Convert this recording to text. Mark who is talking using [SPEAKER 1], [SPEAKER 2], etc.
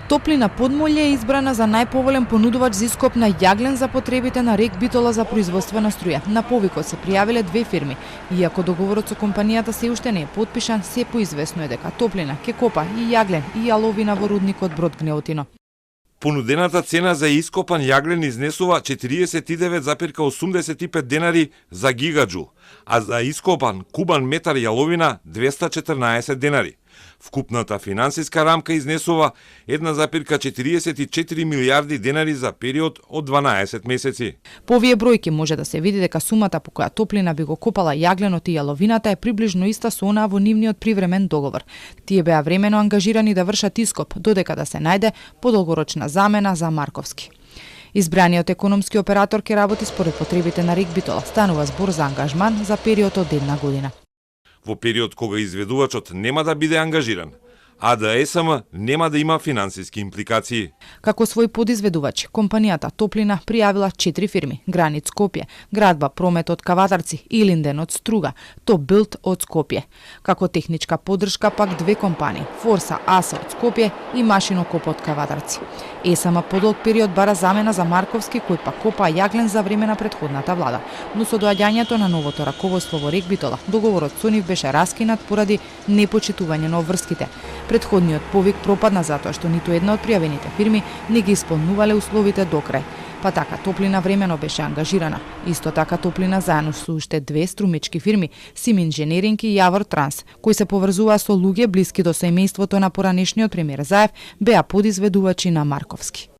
[SPEAKER 1] Топлина Подмолје е избрана за најповолен понудувач за ископ на јаглен за потребите на РЕК Битола за производство на струја. На повикот се пријавиле две фирми. Иако договорот со компанијата се уште не е потпишан, се поизвестно е дека Топлина ќе копа и јаглен и јаловина во рудникот Брод Гнеотино.
[SPEAKER 2] Понудената цена за ископан јаглен изнесува 49,85 денари за гигаджул, а за ископан кубан метар јаловина 214 денари. Вкупната финансиска рамка изнесува 1,44 милијарди денари за период од 12 месеци.
[SPEAKER 1] По овие бројки може да се види дека сумата по која Топлина би го копала јагленот и јаловината е приближно иста со онаа во нивниот привремен договор. Тие беа времено ангажирани да вршат ископ, додека да се најде подолгорочна замена за Марковски. Избраниот економски оператор ќе работи според потребите на РЕК Битола. Станува збор за ангажман за период од 1 година.
[SPEAKER 2] Во период кога изведувачот нема да биде ангажиран, а ЕСМ нема да има финансиски импликации.
[SPEAKER 1] Како свој подизведувач, компанијата Топлина пријавила 4 фирми: Границ Скопје, Градба Промет од Кавадарци и Линден од Струга, Топ Билд од Скопје. Како техничка поддршка пак две компании: Форса АСА од Скопје и Машинокоп од Кавадарци. ЕСМ подолг период бара замена за Марковски, кој пак копа јаглен за време на претходната влада. Но со доаѓањето на новото раководство во РЕК Битола, договорот со нив беше раскинат поради непочитување на обврските. Претходниот повик пропадна затоа што ниту една од пријавените фирми не ги исполнувале условите до крај. Па така Топлина времено беше ангажирана. Исто така Топлина заедно со уште две струмички фирми, Сим Инженеринг и Јавор Транс, кои се поврзуваа со луѓе блиски до семејството на поранешниот премиер Заев, беа подизведувачи на Марковски.